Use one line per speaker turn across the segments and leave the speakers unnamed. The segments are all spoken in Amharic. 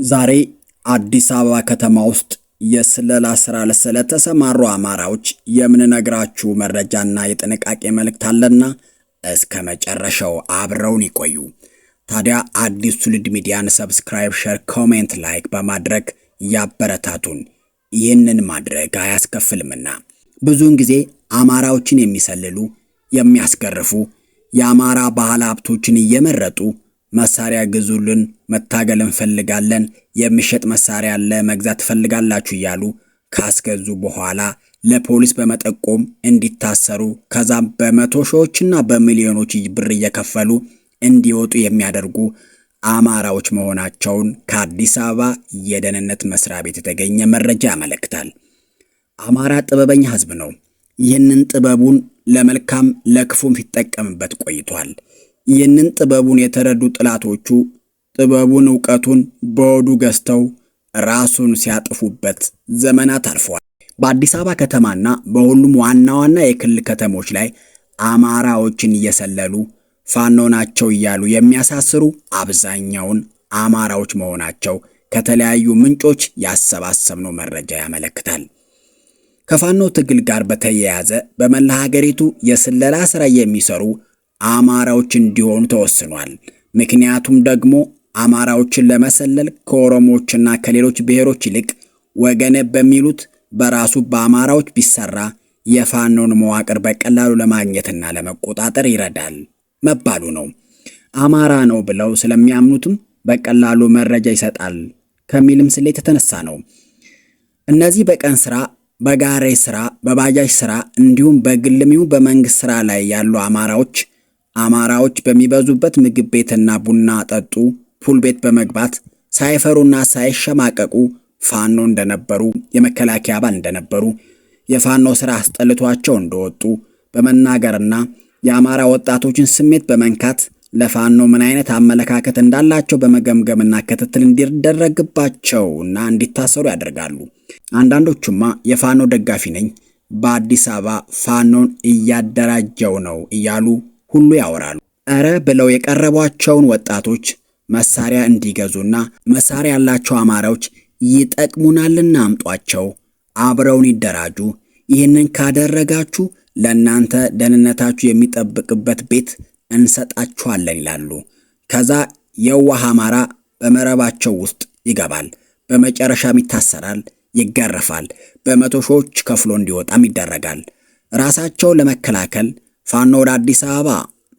ዛሬ አዲስ አበባ ከተማ ውስጥ የስለላ ስራ ስለተሰማሩ አማራዎች የምንነግራችሁ መረጃና የጥንቃቄ መልእክት አለና እስከ መጨረሻው አብረውን ይቆዩ። ታዲያ አዲስ ትውልድ ሚዲያን ሰብስክራይብ፣ ሼር፣ ኮሜንት፣ ላይክ በማድረግ ያበረታቱን። ይህንን ማድረግ አያስከፍልምና። ብዙውን ጊዜ አማራዎችን የሚሰልሉ የሚያስገርፉ የአማራ ባህል ሀብቶችን እየመረጡ መሳሪያ ግዙልን፣ መታገል እንፈልጋለን፣ የሚሸጥ መሳሪያ አለ መግዛት ትፈልጋላችሁ እያሉ ካስገዙ በኋላ ለፖሊስ በመጠቆም እንዲታሰሩ ከዛም በመቶ ሺዎችና በሚሊዮኖች ብር እየከፈሉ እንዲወጡ የሚያደርጉ አማራዎች መሆናቸውን ከአዲስ አበባ የደህንነት መስሪያ ቤት የተገኘ መረጃ ያመለክታል። አማራ ጥበበኛ ሕዝብ ነው። ይህንን ጥበቡን ለመልካም ለክፉም ሲጠቀምበት ቆይቷል። ይህንን ጥበቡን የተረዱ ጥላቶቹ ጥበቡን ዕውቀቱን በወዱ ገዝተው ራሱን ሲያጥፉበት ዘመናት አልፈዋል። በአዲስ አበባ ከተማና በሁሉም ዋና ዋና የክልል ከተሞች ላይ አማራዎችን እየሰለሉ ፋኖ ናቸው እያሉ የሚያሳስሩ አብዛኛውን አማራዎች መሆናቸው ከተለያዩ ምንጮች ያሰባሰብነው መረጃ ያመለክታል። ከፋኖ ትግል ጋር በተያያዘ በመላ ሀገሪቱ የስለላ ሥራ የሚሰሩ አማራዎች እንዲሆኑ ተወስኗል። ምክንያቱም ደግሞ አማራዎችን ለመሰለል ከኦሮሞዎችና ከሌሎች ብሔሮች ይልቅ ወገነ በሚሉት በራሱ በአማራዎች ቢሰራ የፋኖን መዋቅር በቀላሉ ለማግኘትና ለመቆጣጠር ይረዳል መባሉ ነው። አማራ ነው ብለው ስለሚያምኑትም በቀላሉ መረጃ ይሰጣል ከሚልም ስሌት የተነሳ ነው። እነዚህ በቀን ስራ፣ በጋሬ ስራ፣ በባጃጅ ስራ እንዲሁም በግልሚው በመንግስት ስራ ላይ ያሉ አማራዎች በሚበዙበት ምግብ ቤትና ቡና ጠጡ ፑል ቤት በመግባት ሳይፈሩና ሳይሸማቀቁ ፋኖ እንደነበሩ፣ የመከላከያ አባል እንደነበሩ፣ የፋኖ ስራ አስጠልቷቸው እንደወጡ በመናገርና የአማራ ወጣቶችን ስሜት በመንካት ለፋኖ ምን አይነት አመለካከት እንዳላቸው በመገምገምና ክትትል እንዲደረግባቸውና እንዲታሰሩ ያደርጋሉ። አንዳንዶቹማ የፋኖ ደጋፊ ነኝ፣ በአዲስ አበባ ፋኖን እያደራጀው ነው እያሉ ሁሉ ያወራሉ። እረ ብለው የቀረቧቸውን ወጣቶች መሳሪያ እንዲገዙና መሳሪያ ያላቸው አማራዎች ይጠቅሙናልና አምጧቸው፣ አብረውን ይደራጁ። ይህንን ካደረጋችሁ ለእናንተ ደህንነታችሁ የሚጠብቅበት ቤት እንሰጣችኋለን ይላሉ። ከዛ የዋህ አማራ በመረባቸው ውስጥ ይገባል። በመጨረሻም ይታሰራል፣ ይገረፋል፣ በመቶ ሺዎች ከፍሎ እንዲወጣም ይደረጋል። ራሳቸውን ለመከላከል ፋኖ ወደ አዲስ አበባ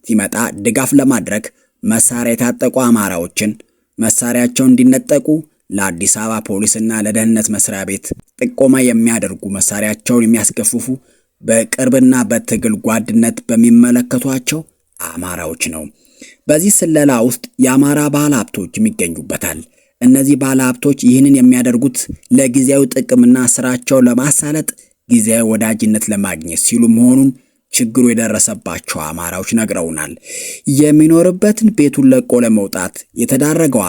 ሲመጣ ድጋፍ ለማድረግ መሳሪያ የታጠቁ አማራዎችን መሳሪያቸውን እንዲነጠቁ ለአዲስ አበባ ፖሊስና ለደህንነት መስሪያ ቤት ጥቆማ የሚያደርጉ መሳሪያቸውን የሚያስገፍፉ በቅርብና በትግል ጓድነት በሚመለከቷቸው አማራዎች ነው። በዚህ ስለላ ውስጥ የአማራ ባለ ሀብቶችም ይገኙበታል። እነዚህ ባለ ሀብቶች ይህንን የሚያደርጉት ለጊዜያዊ ጥቅምና ስራቸውን ለማሳለጥ ጊዜያዊ ወዳጅነት ለማግኘት ሲሉ መሆኑን ችግሩ የደረሰባቸው አማራዎች ነግረውናል። የሚኖርበትን ቤቱን ለቆ ለመውጣት የተዳረገው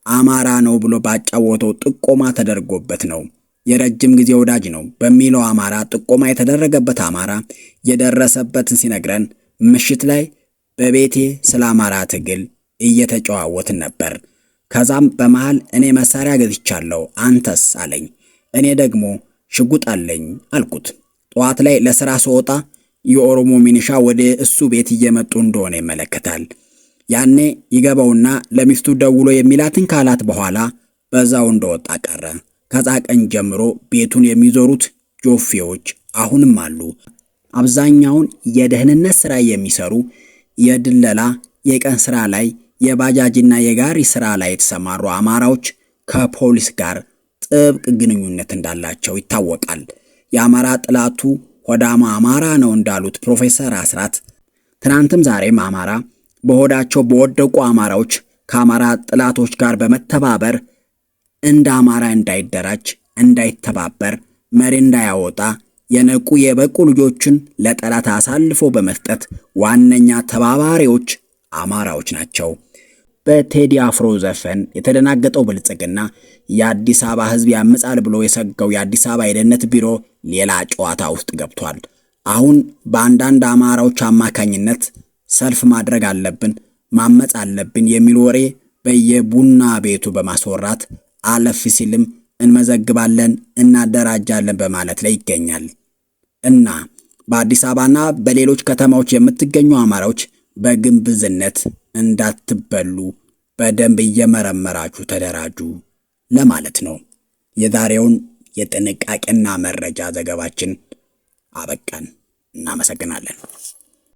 አማራ ነው ብሎ ባጫወተው ጥቆማ ተደርጎበት ነው። የረጅም ጊዜ ወዳጅ ነው በሚለው አማራ ጥቆማ የተደረገበት አማራ የደረሰበትን ሲነግረን ምሽት ላይ በቤቴ ስለ አማራ ትግል እየተጨዋወትን ነበር። ከዛም በመሃል እኔ መሳሪያ ገዝቻለሁ አንተስ አለኝ። እኔ ደግሞ ሽጉጥ አለኝ አልኩት። ጠዋት ላይ ለሥራ ስወጣ የኦሮሞ ሚኒሻ ወደ እሱ ቤት እየመጡ እንደሆነ ይመለከታል። ያኔ ይገባውና ለሚስቱ ደውሎ የሚላትን ካላት በኋላ በዛው እንደወጣ ቀረ። ከዛ ቀን ጀምሮ ቤቱን የሚዞሩት ጆፌዎች አሁንም አሉ። አብዛኛውን የደህንነት ሥራ የሚሰሩ የድለላ የቀን ሥራ ላይ የባጃጅና የጋሪ ሥራ ላይ የተሰማሩ አማራዎች ከፖሊስ ጋር ጥብቅ ግንኙነት እንዳላቸው ይታወቃል። የአማራ ጥላቱ ሆዳማ አማራ ነው እንዳሉት ፕሮፌሰር አስራት ትናንትም ዛሬም አማራ በሆዳቸው በወደቁ አማራዎች ከአማራ ጥላቶች ጋር በመተባበር እንደ አማራ እንዳይደራጅ፣ እንዳይተባበር፣ መሪ እንዳያወጣ የነቁ የበቁ ልጆችን ለጠላት አሳልፎ በመስጠት ዋነኛ ተባባሪዎች አማራዎች ናቸው። በቴዲ አፍሮ ዘፈን የተደናገጠው ብልጽግና የአዲስ አበባ ሕዝብ ያምጻል ብሎ የሰጋው የአዲስ አበባ የደህንነት ቢሮ ሌላ ጨዋታ ውስጥ ገብቷል። አሁን በአንዳንድ አማራዎች አማካኝነት ሰልፍ ማድረግ አለብን፣ ማመጽ አለብን የሚል ወሬ በየቡና ቤቱ በማስወራት አለፍ ሲልም እንመዘግባለን፣ እናደራጃለን በማለት ላይ ይገኛል። እና በአዲስ አበባና በሌሎች ከተማዎች የምትገኙ አማራዎች በግንብዝነት እንዳትበሉ በደንብ እየመረመራችሁ ተደራጁ ለማለት ነው። የዛሬውን የጥንቃቄና መረጃ ዘገባችን አበቃን። እናመሰግናለን።